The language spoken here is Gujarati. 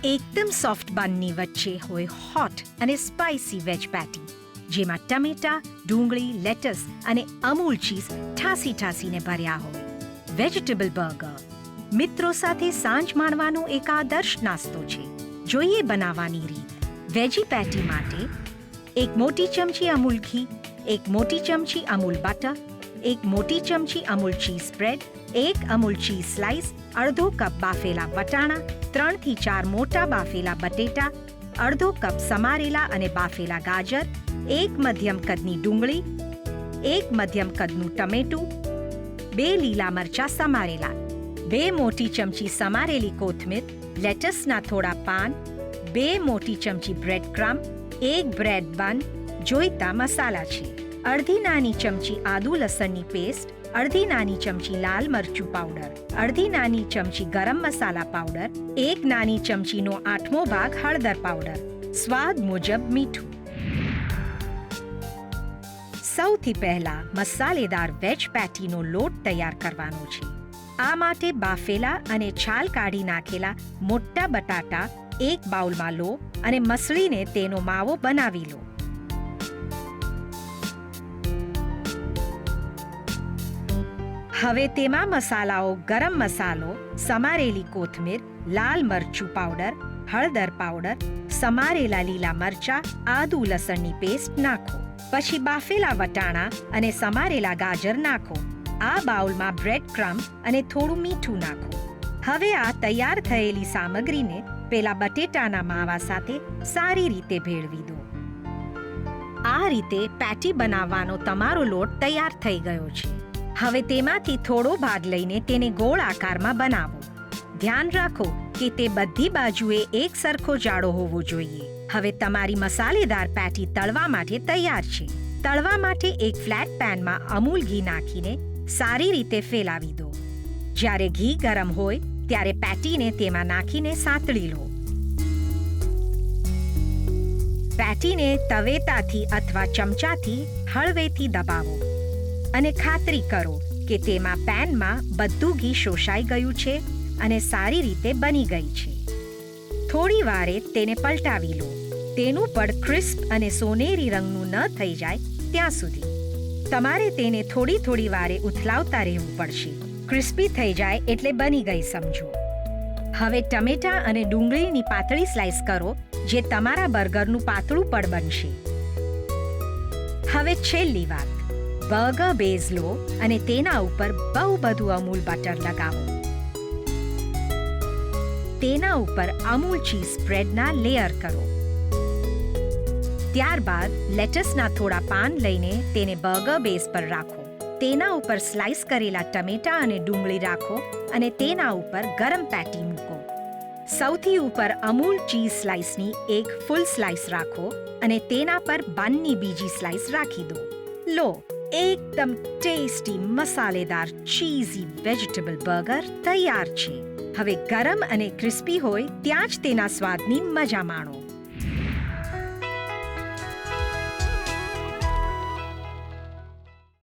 એકદમ સોફ્ટ બનની વચ્ચે હોય હોટ અને સ્પાઇસી વેજ પેટી, જેમાં ટમેટા, ડુંગળી, લેટસ અને અમૂલ ચીઝ ઠાસીને ભર્યા હોય. વેજીટેબલ બર્ગર મિત્રો સાથે સાંજ માણવાનો એક આદર્શ નાસ્તો છે. જોઈએ બનાવવાની રીત. વેજી પેટી માટે 1 મોટી ચમચી અમૂલ ઘી, 1 મોટી ચમચી અમૂલ બટર, 1 મોટી ચમચી Amul cheese spread, 1 Amul cheese slice, અડધો કપ બાફેલા વટાણા, 3 થી 4 મોટા બાફેલા બટેટા, અડધો કપ સમારેલા અને બાફેલા ગાજર, 1 મધ્યમ કદની ડુંગળી, 1 મધ્યમ કદનું ટમેટું, 2 લીલા મરચાં સમારેલા, 2 મોટી ચમચી સમારેલી કોથમીર, લેટસના થોડા પાન, 2 મોટી ચમચી બ્રેડ ક્રમ્બ, 1 બ્રેડ બન, જોઈતા મસાલા છે. અડધી નાની ચમચી આદુ લસણની પેસ્ટ, અડધી નાની ચમચી લાલ મરચું પાવડર, અડધી નાની ચમચી ગરમ મસાલા પાવડર, 1 નાની ચમચીનો 8મો ભાગ હળદર પાવડર, સ્વાદ મુજબ મીઠું. સૌથી પહેલા મસાલેદાર વેજ પેટીનો લોટ તૈયાર કરવાનો છે. આ માટે બાફેલા અને છાલ કાઢી નાખેલા મોટા બટાટા એક બાઉલમાં લો અને મસળીને તેનો માવો બનાવી લો. હવે તેમાં મસાલાઓ ગરમ મસાલો, સમારેલી કોથમીર, લાલ મરચું પાવડર, હળદર પાવડર, સમારેલા લીલા મરચાં, આદુ લસણની પેસ્ટ નાખો. પછી બાફેલા વટાણા અને સમારેલા ગાજર નાખો. આ બાઉલમાં બ્રેડ ક્રમ્બ અને થોડું મીઠું નાખો. હવે આ તૈયાર થયેલી સામગ્રીને પેલા બટેટાના માવા સાથે સારી રીતે ભેળવી દો. આ રીતે પેટી બનાવવાનો તમારો લોટ તૈયાર થઈ ગયો છે. હવે તેમાંથી થોડો ભાગ લઈને તેને ગોળ આકારમાં બનાવો. ધ્યાન રાખો કે તે બધી બાજુએ એક સરખો જાડો હોવો જોઈએ. હવે તમારી મસાલેદાર પેટી તળવા માટે તૈયાર છે. તળવા માટે એક ફ્લેટ પેનમાં અમૂલ ઘી નાખીને સારી રીતે ફેલાવી દો. જ્યારે ઘી ગરમ હોય ત્યારે પેટીને તેમાં નાખીને સાંતળી લો. પેટીને તવેતાથી અથવા ચમચાથી હળવેથી દબાવો અને ખાતરી કરો કે તેમાં પેનમાં બધું ઘી શોષાઈ ગયું છે અને સારી રીતે બની ગઈ છે. થોડી વારે તેને પલટાવી લો. તેનું પડ ક્રિસ્પ અને સોનેરી રંગનું ન થઈ જાય ત્યાં સુધી. તમારે તેને થોડી વારે ઉથલાવતા રહેવું પડશે. ક્રિસ્પી થઈ જાય એટલે બની ગઈ સમજો. હવે ટમેટા અને ડુંગળીની પાતળી સ્લાઇસ કરો, જે તમારા બર્ગરનું પાતળું પડ બનશે. હવે છેલ્લી વાત. બર્ગર બેઝ લો અને તેના ઉપર બહુ બધું અમૂલ બટર લગાવો. તેના ઉપર અમૂલ ચીઝ સ્પ્રેડના લેયર કરો. ત્યારબાદ લેટસના થોડા પાન લઈને તેને બર્ગર બેઝ પર રાખો. તેના ઉપર સ્લાઇસ કરેલા ટમેટા અને ડુંગળી રાખો અને તેના ઉપર ગરમ પેટી મૂકો. સૌથી ઉપર અમૂલ ચીઝ સ્લાઇસની એક ફૂલ સ્લાઇસ રાખો અને તેના પર બનની બીજી સ્લાઇસ રાખી દો. લો, એકદમ ટેસ્ટી મસાલેદાર ચીઝી વેજીટેબલ બર્ગર તૈયાર છે. હવે ગરમ અને ક્રિસ્પી હોય ત્યાં જ તેના સ્વાદની મજા માણો.